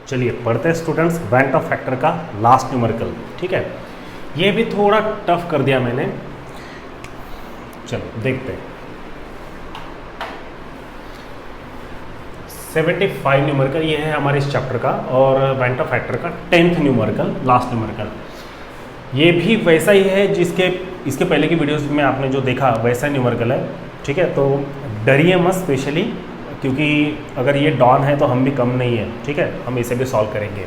चलिए पढ़ते हैं स्टूडेंट्स वेंट ऑफ फैक्टर का लास्ट न्यूमेरिकल। ठीक है, ये भी थोड़ा टफ कर दिया मैंने। चलो देखते हैं। 75 न्यूमेरिकल ये है हमारे इस चैप्टर का, और वेंट ऑफ फैक्टर का 10th न्यूमेरिकल, लास्ट न्यूमेरिकल। ये भी वैसा ही है जिसके इसके पहले की वीडियोस में आपने जो देखा वैसा न्यूमेरिकल है। ठीक है, तो डरिए मत स्पेशली, क्योंकि अगर ये डॉन है तो हम भी कम नहीं है। ठीक है, हम इसे भी सॉल्व करेंगे।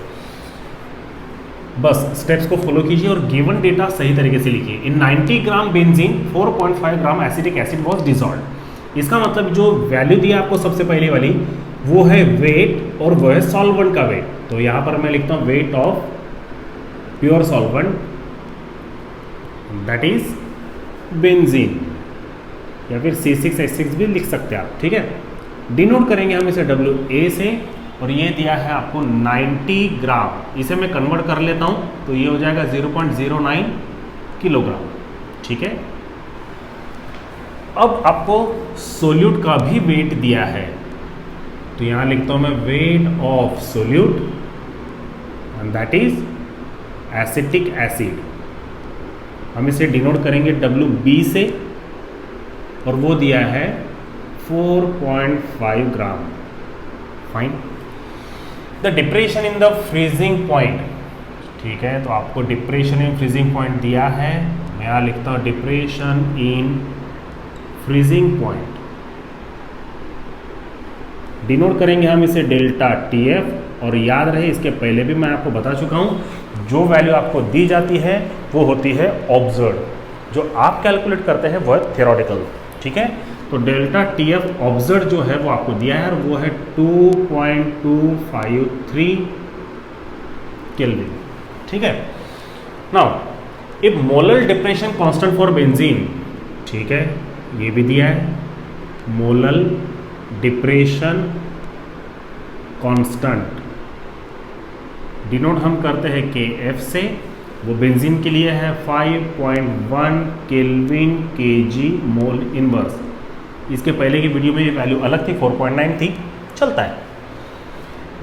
बस स्टेप्स को फॉलो कीजिए और गिवन डेटा सही तरीके से लिखिए। इन 90 gram benzene 4.5 gram acetic acid was dissolve. इसका मतलब जो वैल्यू दिया आपको सबसे पहले वाली वो है वेट, और वो है सॉल्वेंट का वेट। तो यहाँ पर मैं लिखता हूँ weight of pure solvent, that is benzene, या फिर C6H6 भी लिख सकते हैं आप। ठीक है, डिनोट करेंगे हम इसे WA से, और ये दिया है आपको 90 ग्राम। इसे मैं कन्वर्ट कर लेता हूँ तो ये हो जाएगा 0.09 किलोग्राम। ठीक है, अब आपको सोल्यूट का भी वेट दिया है, तो यहाँ लिखता हूँ मैं weight of solute, and that is acetic acid. हम इसे डिनोट करेंगे WB से, और वो दिया है 4.5 gram. Fine. The depression in the freezing point. ठीक है, तो आपको डिप्रेशन इन फ्रीजिंग पॉइंट दिया है। मैं यहाँ लिखता हूँ depression in freezing point. Denote करेंगे हम इसे डेल्टा TF, और याद रहे इसके पहले भी मैं आपको बता चुका हूँ, जो वैल्यू आपको दी जाती है वो होती है ऑब्जर्व, जो आप कैलकुलेट करते हैं वो है थियोरेटिकल। ठीक है, तो डेल्टा TF ऑब्जर्व जो है वो आपको दिया है, और वो है 2.253 केल्विन। ठीक है, now if molar depression constant for benzene, ठीक है, ये भी दिया है मोलर डिप्रेशन कांस्टेंट। डिनोट हम करते हैं KF से, वो बेंजीन के लिए है 5.1 केल्विन kg मोल इनवर्स। इसके पहले की वीडियो में ये वैल्यू अलग थी, 4.9 थी, चलता है।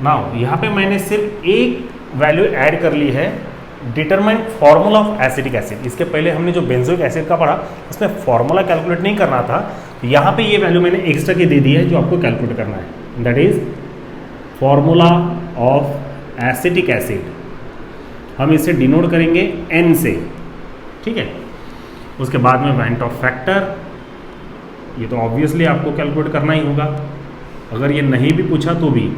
नाउ यहाँ पे मैंने सिर्फ एक वैल्यू ऐड कर ली है, determine formula of acetic acid. इसके पहले हमने जो बेंजोइक एसिड का पढ़ा उसमें फार्मूला कैलकुलेट नहीं करना था, यहाँ पे ये वैल्यू मैंने एक्स्ट्रा की दे दी है जो आपको कैलकुलेट करना है, that is formula of acetic acid. हम इसे डिनोट करेंगे N से। ठीक है, उसके बाद में वेंट ऑफ फैक्टर, ये तो ऑब्वियसली आपको कैलकुलेट करना ही होगा, अगर ये नहीं भी पूछा तो भी।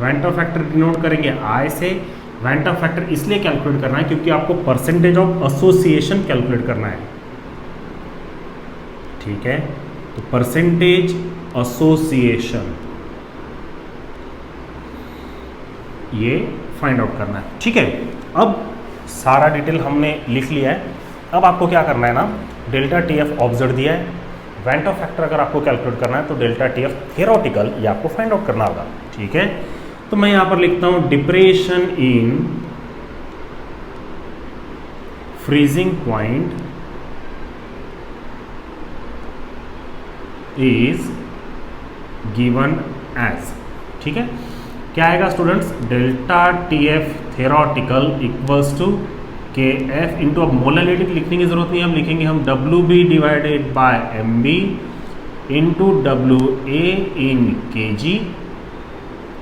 वेंट ऑफ फैक्टर डिनोट करेंगे I से। वेंट ऑफ फैक्टर इसलिए कैलकुलेट करना है क्योंकि आपको परसेंटेज ऑफ एसोसिएशन कैलकुलेट करना है। ठीक है, तो परसेंटेज एसोसिएशन ये फाइंड आउट करना है। ठीक है, अब सारा डिटेल हमने लिख लिया है। अब आपको क्या करना है ना, डेल्टा TF ऑब्जर्व दिया है, वेंट ऑफ फैक्टर अगर आपको कैलकुलेट करना है तो डेल्टा TF थियोरेटिकल ये आपको फाइंड आउट करना होगा। ठीक है, तो मैं यहाँ पर लिखता हूँ depression in freezing point is given as. ठीक है, क्या आएगा students, delta TF theoretical equals to KF into, अब मोलरिटी लिखने की जरूरत नहीं है, हम लिखेंगे हम WB divided by MB into WA in kg।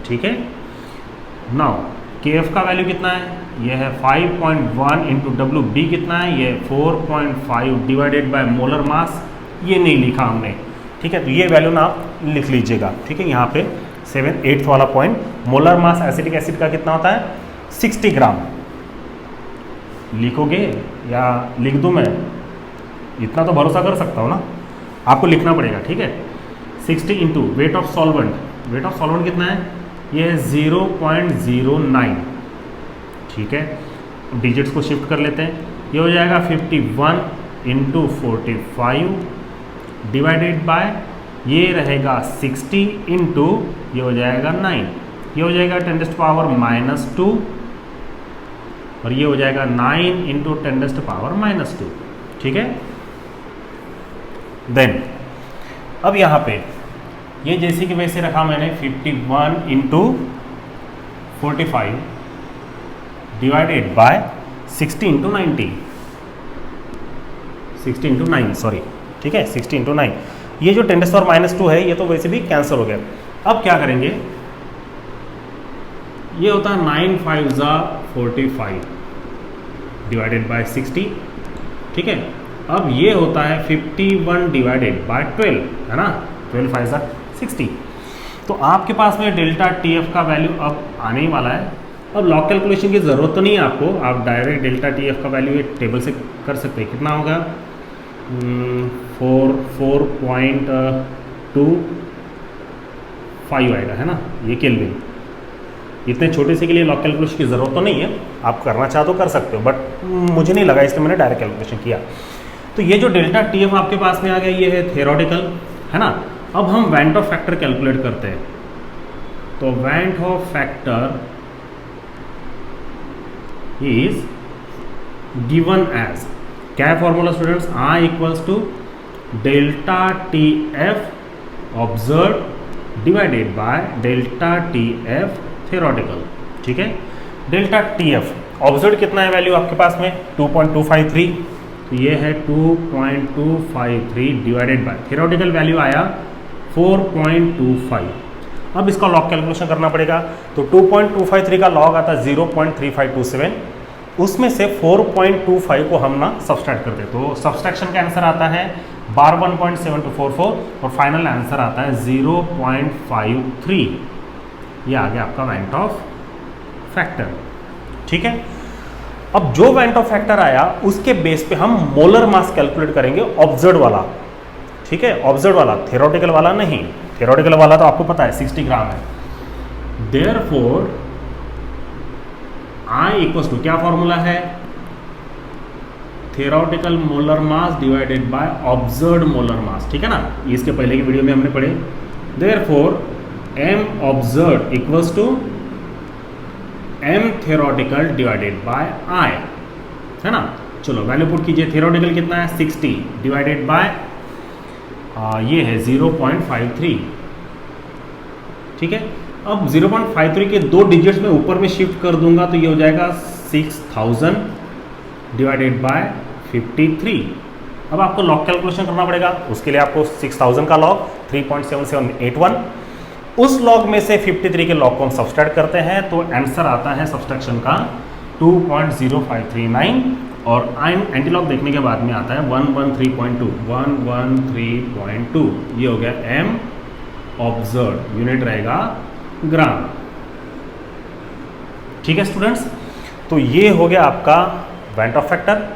ठीक है, नाउ KF का वैल्यू कितना है, यह है 5.1 इंटू WB कितना है, यह 4.5 डिवाइडेड बाय मोलर मास, ये नहीं लिखा हमने। ठीक है, तो ये वैल्यू ना आप लिख लीजिएगा। ठीक है, यहाँ पे 7/8 वाला point, molar mass acetic acid का कितना होता है 60 ग्राम। लिखोगे या लिख दूं मैं, इतना तो भरोसा कर सकता हूँ ना, आपको लिखना पड़ेगा। ठीक है, 60 into weight of solvent, weight of solvent कितना है, ये 0.09। ठीक है, डिजिट्स को शिफ्ट कर लेते हैं, ये हो जाएगा 51 इंटू 45 डिवाइडेड बाय, ये रहेगा 60 इंटू, ये हो जाएगा 9, ये हो जाएगा 10⁻², और ये हो जाएगा 9 इंटू 10⁻²। ठीक है, देन अब यहाँ पे ये जैसे कि वैसे रखा मैंने 51 into 45 divided by 60 into 90, 60 into 9 sorry, ठीक है 60 इंटू 9। ये जो 10⁻² है ये तो वैसे भी कैंसिल हो गया। अब क्या करेंगे, ये होता है 9 5 ज़ा 45 डिवाइडेड बाय 60, ठीक है। अब ये होता है 51 डिवाइडेड बाय 12, है ना, 12 5 ज़ा 60। तो आपके पास में डेल्टा TF का वैल्यू अब आने ही वाला है। अब लॉग कैलकुलेशन की ज़रूरत तो नहीं है आपको, आप डायरेक्ट डेल्टा TF का वैल्यू एक टेबल से कर सकते हैं। कितना होगा, 4.25 आएगा, है ना, ये केल्विन। इतने छोटे से के लिए लॉग कैलकुलेशन की ज़रूरत तो नहीं है, आप करना चाहो तो कर सकते हो, बट मुझे नहीं लगा इसलिए मैंने डायरेक्ट कैलकुलेशन किया। तो ये जो डेल्टा TF आपके पास में आ गया ये है थ्योरेटिकल, है ना। अब हम वेंट ऑफ फैक्टर कैलकुलेट करते हैं। तो van't Hoff factor is given as, क्या है formula students, I equals to delta TF observe divided by delta TF theoretical, ठीक है। डेल्टा TF ऑब्जर्व कितना है वैल्यू आपके पास में 2.253, तो ये है 2.253 डिवाइडेड बाय थ्योरेटिकल वैल्यू आया 4.25। अब इसका लॉग कैलकुलेशन करना पड़ेगा। तो 2.253 का लॉग आता है 0.3527, उसमें से 4.25 को हम ना सब्सट्रैक्ट करते हैं, तो सब्सट्रैक्शन का आंसर आता है 51.7244 और फाइनल आंसर आता है 0.53। ये आ गया आपका वेंट ऑफ फैक्टर, ठीक है। अब जो वेंट ऑफ फैक्टर आया उसके बेस पे हम मोलर मास कैलकुलेट करेंगे, ऑब्जर्व वाला, ठीक है, ऑब्जर्व वाला, थ्योरेटिकल वाला नहीं। थ्योरेटिकल वाला तो आपको पता है 60 ग्राम है। देयरफॉर I इक्वल्स टू, क्या फॉर्मूला है, theoretical molar mass divided by observed molar mass, ठीक है ना, इसके पहले की वीडियो में हमने पढ़े। Therefore M observed equals to M theoretical divided by I, है ना। चलो वैल्यू पुट कीजिए, थ्योरेटिकल कितना है 60 डिवाइडेड बाय ये है 0.53, ठीक है। अब 0.53 के 2 डिजिट्स में ऊपर में शिफ्ट कर दूंगा तो ये हो जाएगा 6000 डिवाइडेड बाय 53। अब आपको लॉग कैलकुलेशन करना पड़ेगा, उसके लिए आपको 6000 का लॉग 3.7781, उस लॉग में से 53 के लॉग को हम सब्सट्रैक्ट करते हैं, तो आंसर आता है सब्सट्रैक्शन का 2.0539 और एंटी लॉग देखने के बाद में आता है 113.2, 113.2। ये हो गया M ऑब्जर्व, यूनिट रहेगा ग्राम, ठीक है स्टूडेंट्स। तो ये हो गया आपका वेंट ऑफ फैक्टर,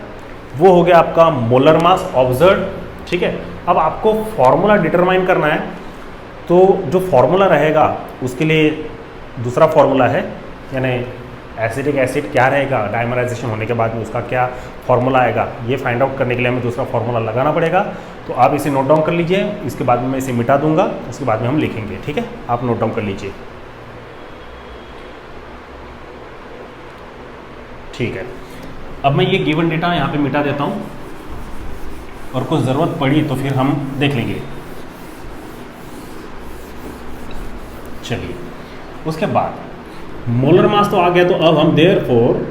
वो हो गया आपका मोलर मास ऑब्जर्व, ठीक है। अब आपको फॉर्मूला डिटरमाइन करना है, तो जो फॉर्मूला रहेगा उसके लिए दूसरा फॉर्मूला है, यानी एसिटिक एसिड क्या रहेगा डायमराइजेशन होने के बाद में उसका क्या फॉर्मूला आएगा, ये फाइंड आउट करने के लिए हमें दूसरा फॉर्मूला लगाना पड़ेगा। तो आप इसे नोट डाउन कर लीजिए, इसके बाद में मैं इसे मिटा दूंगा, उसके बाद में हम लिखेंगे, ठीक है। आप नोट डाउन कर लीजिए, ठीक है। अब मैं ये गिवन डेटा यहाँ पे मिटा देता हूँ और कुछ ज़रूरत पड़ी तो फिर हम देख लेंगे। चलिए, उसके बाद मोलर मास तो आ गया, तो अब हम देयरफॉर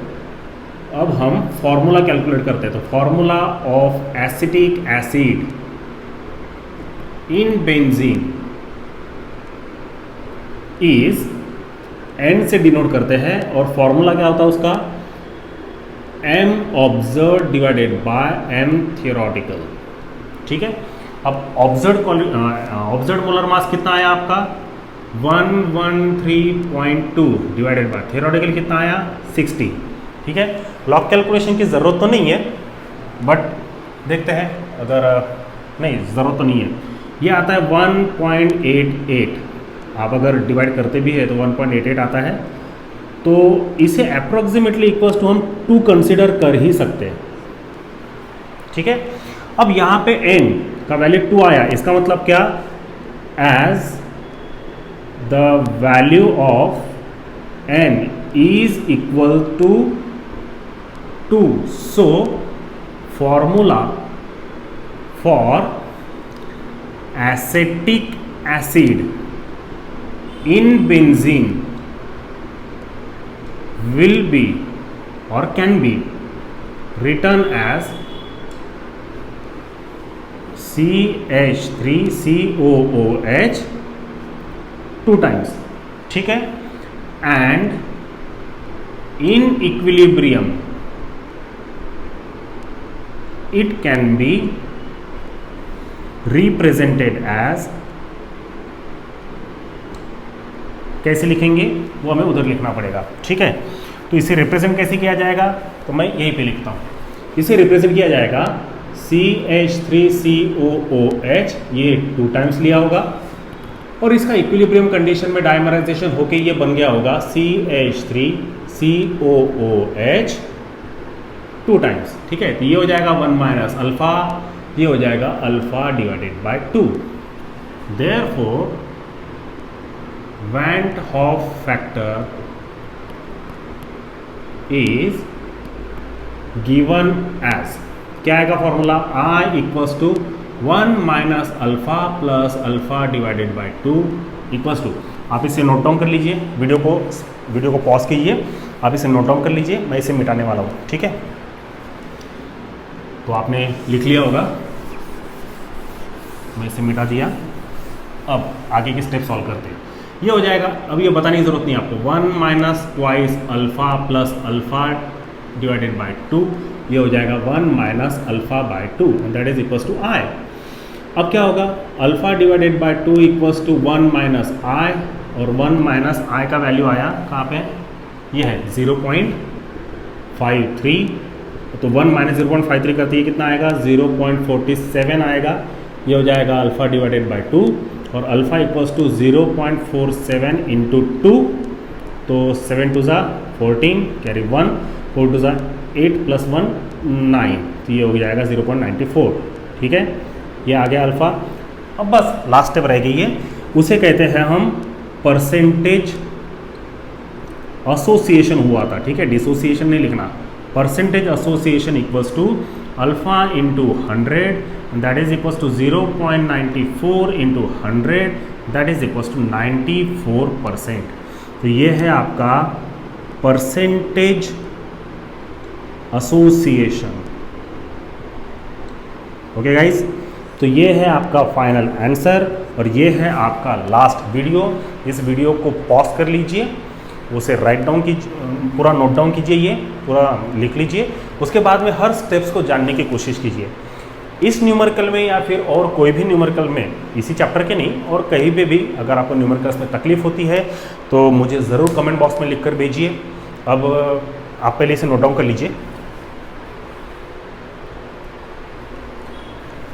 अब हम फॉर्मूला कैलकुलेट करते हैं। तो formula of acetic acid in benzene is, n से डिनोट करते हैं, और फॉर्मूला क्या होता है उसका, M observe divided by M theoretical, ठीक है। अब ऑब्जर्व मोलर मास कितना आया आपका 113.2 डिवाइडेड बाय थ्योरेटिकल कितना आया 60, ठीक है। लॉग कैलकुलेशन की ज़रूरत तो नहीं है, बट देखते हैं, अगर नहीं ज़रूरत तो नहीं है। ये आता है 1.88, आप अगर डिवाइड करते भी है तो 1.88 आता है, तो इसे अप्रोक्सीमेटली इक्वल्स टू हम 2 कंसिडर कर ही सकते हैं, ठीक है। अब यहाँ पे n का वैल्यू 2 आया, इसका मतलब क्या, as the value of n is equal to 2, so formula for acetic acid in benzene will be or can be written as CH3COOH 2 times, ठीक है, and in equilibrium it can be represented as, कैसे लिखेंगे वो हमें उधर लिखना पड़ेगा, ठीक है। तो इसे रिप्रेजेंट कैसे किया जाएगा, तो मैं यहीं पे लिखता हूँ। इसे रिप्रेजेंट किया जाएगा CH3COOH, ये 2 टाइम्स लिया होगा, और इसका इक्विलिब्रियम कंडीशन में डाइमराइजेशन होके ये बन गया होगा CH3COOH 2 टाइम्स, ठीक है। तो ये हो जाएगा 1 माइनस अल्फा, ये हो जाएगा alpha divided by 2। Therefore Van't Hoff factor is given as, क्या आएगा formula, I equals to 1 minus alpha plus alpha divided by 2 equals to, आप इसे नोट डाउन कर लीजिए, वीडियो को पॉज कीजिए, आप इसे नोट डाउन कर लीजिए, मैं इसे मिटाने वाला हूँ, ठीक है। तो आपने लिख लिया होगा, मैं इसे मिटा दिया। अब आगे के स्टेप सॉल्व करते हैं। ये हो जाएगा, अब ये बताने की जरूरत नहीं आपको, 1 minus twice alpha plus alpha divided by 2, ये हो जाएगा 1 minus alpha by 2 and that is equals to i. अब क्या होगा, alpha divided by 2 equals to 1 minus i, और 1 माइनस आई का वैल्यू आया कहाँ पे, ये है 0.53, तो 1 माइनस 0.53 करती है कितना आएगा, 0.47 आएगा, ये हो जाएगा अल्फा डिवाइडेड बाय 2, और अल्फा इक्वल्स टू 0.47 इंटू 2, तो 7 टू ज़ा 14 कैरी 1, 4 टू ज़ा 8 प्लस 1 9, तो ये हो जाएगा 0.94, ठीक है, ये आ गया अल्फा। अब बस लास्ट स्टेप रह गई है, उसे कहते हैं हम परसेंटेज एसोसिएशन हुआ था, ठीक है, डिसोसिएशन नहीं लिखना, percentage association equals to alpha into 100 that is equals to 0.94 into 100 that is equals to 94%। तो ये है आपका परसेंटेज एसोसिएशन, ओके गाइस। तो ये है आपका फाइनल आंसर और ये है आपका लास्ट वीडियो। इस वीडियो को पॉज कर लीजिए, उसे राइट डाउन कीजिए, पूरा नोट डाउन कीजिए, ये पूरा लिख लीजिए, उसके बाद में हर स्टेप्स को जानने की कोशिश कीजिए। इस न्यूमेरिकल में या फिर और कोई भी न्यूमेरिकल में, इसी चैप्टर के नहीं और कहीं पे भी अगर आपको न्यूमेरिकल्स में तकलीफ होती है तो मुझे ज़रूर कमेंट बॉक्स में लिख कर भेजिए। अब आप पहले इसे नोट डाउन कर लीजिए,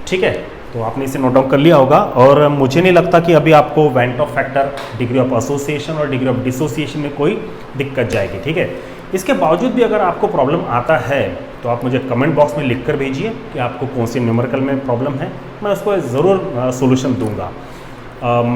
ठीक है। तो आपने इसे नोट डाउन कर लिया होगा और मुझे नहीं लगता कि अभी आपको went Hoff factor, degree of association और डिग्री ऑफ डिसोसिएशन में कोई दिक्कत जाएगी, ठीक है। इसके बावजूद भी अगर आपको प्रॉब्लम आता है तो आप मुझे कमेंट बॉक्स में लिख कर भेजिए कि आपको कौन सी न्यूमेरिकल में प्रॉब्लम है, मैं उसको ज़रूर सोल्यूशन दूंगा।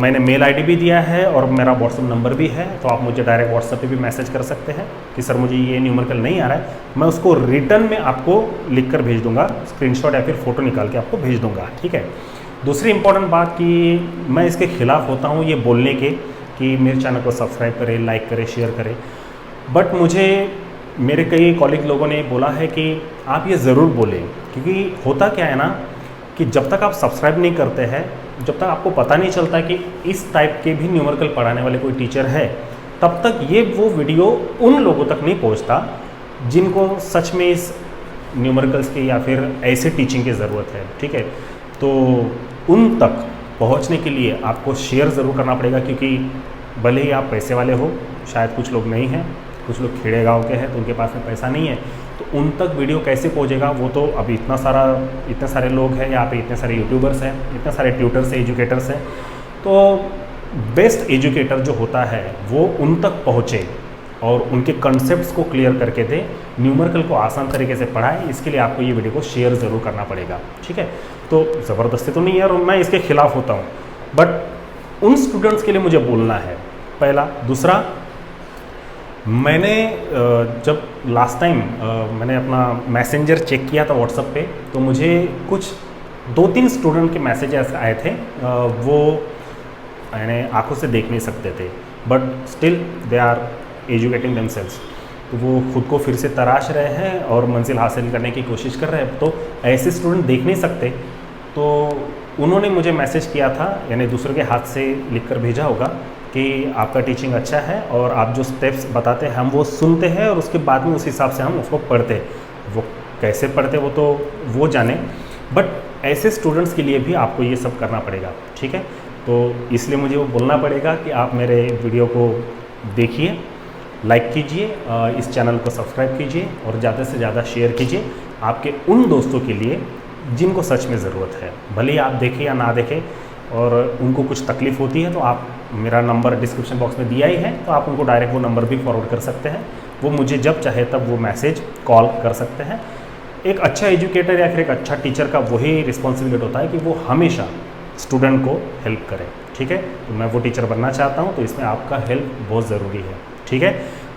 मैंने मेल आईडी भी दिया है और मेरा व्हाट्सअप नंबर भी है, तो आप मुझे डायरेक्ट व्हाट्सएप पे भी मैसेज कर सकते हैं कि सर मुझे ये न्यूमेरिकल नहीं आ रहा है, मैं उसको रिटर्न में आपको लिख कर भेज दूंगा, स्क्रीनशॉट या फिर फ़ोटो निकाल के आपको भेज दूंगा, ठीक है। दूसरी इंपॉर्टेंट बात कि मैं इसके खिलाफ होता हूँ ये बोलने के कि मेरे चैनल को सब्सक्राइब करें, लाइक करें, शेयर करें, बट मुझे मेरे कई कॉलीग लोगों ने बोला है कि आप ये ज़रूर बोलें, क्योंकि होता क्या है ना कि जब तक आप सब्सक्राइब नहीं करते हैं, जब तक आपको पता नहीं चलता कि इस टाइप के भी न्यूमेरिकल पढ़ाने वाले कोई टीचर है, तब तक ये वो वीडियो उन लोगों तक नहीं पहुंचता जिनको सच में इस न्यूमेरिकल्स की या फिर ऐसे टीचिंग की ज़रूरत है, ठीक है। तो उन तक पहुंचने के लिए आपको शेयर ज़रूर करना पड़ेगा, क्योंकि भले ही आप पैसे वाले हो, शायद कुछ लोग नहीं हैं, कुछ लोग खेड़े गाँव के हैं तो उनके पास में पैसा नहीं है, तो उन तक वीडियो कैसे पहुंचेगा वो तो अभी इतने सारे लोग हैं, यहाँ पे इतने सारे यूट्यूबर्स हैं, इतने सारे ट्यूटर्स, एजुकेटर्स हैं, तो बेस्ट एजुकेटर जो होता है वो उन तक पहुँचे और उनके कंसेप्ट्स को क्लियर करके दे, न्यूमेरिकल को आसान तरीके से पढ़ाए। इसके लिए आपको ये वीडियो को शेयर ज़रूर करना पड़ेगा, ठीक है। तो ज़बरदस्ती तो नहीं है और मैं इसके खिलाफ होता हूँ, बट उन स्टूडेंट्स के लिए मुझे बोलना है, पहला। दूसरा, मैंने जब लास्ट टाइम मैंने अपना मैसेंजर चेक किया था व्हाट्सएप पे, तो मुझे कुछ 2-3 स्टूडेंट के मैसेज ऐसे आए थे, वो यानी आंखों से देख नहीं सकते थे, but still they are educating themselves. तो वो खुद को फिर से तराश रहे हैं और मंजिल हासिल करने की कोशिश कर रहे हैं। तो ऐसे स्टूडेंट देख नहीं सकते, तो उन्होंने मुझे मैसेज किया था, यानी दूसरे के हाथ से लिख कर भेजा होगा कि आपका टीचिंग अच्छा है और आप जो स्टेप्स बताते हैं हम वो सुनते हैं और उसके बाद में उस हिसाब से हम उसको पढ़ते हैं। वो कैसे पढ़ते वो तो वो जाने, बट ऐसे स्टूडेंट्स के लिए भी आपको ये सब करना पड़ेगा, ठीक है। तो इसलिए मुझे वो बोलना पड़ेगा कि आप मेरे वीडियो को देखिए, लाइक कीजिए, इस चैनल को सब्सक्राइब कीजिए और ज़्यादा से ज़्यादा शेयर कीजिए आपके उन दोस्तों के लिए जिनको सच में ज़रूरत है। भले ही आप देखें या ना देखें और उनको कुछ तकलीफ़ होती है तो आप, मेरा नंबर डिस्क्रिप्शन बॉक्स में दिया ही है, तो आप उनको डायरेक्ट वो नंबर भी फॉरवर्ड कर सकते हैं। वो मुझे जब चाहे तब वो मैसेज कॉल कर सकते हैं। एक अच्छा एजुकेटर या फिर एक अच्छा टीचर का वही रिस्पॉन्सिबिलिटी होता है कि वो हमेशा स्टूडेंट को हेल्प करे, ठीक है। तो मैं वो टीचर बनना चाहता हूँ, तो इसमें आपका हेल्प बहुत ज़रूरी है, ठीक है।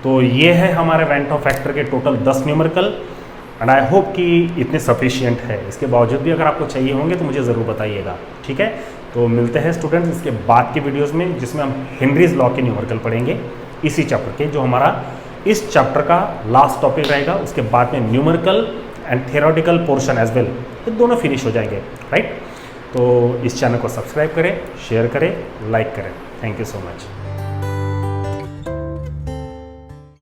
तो ये है हमारे वेंट फैक्टर के total 10 numerical and I hope कि इतने सफिशिएंट है। इसके बावजूद भी अगर आपको चाहिए होंगे तो मुझे ज़रूर बताइएगा, ठीक है। तो मिलते हैं स्टूडेंट्स इसके बाद के वीडियोस में, जिसमें हम हेनरीज लॉ के न्यूमेरिकल पढ़ेंगे इसी चैप्टर के, जो हमारा इस चैप्टर का लास्ट टॉपिक रहेगा। उसके बाद में numerical and theoretical portion as well, ये दोनों फिनिश हो जाएंगे, राइट। तो इस चैनल को सब्सक्राइब करें, शेयर करें, लाइक करें। Thank you so much.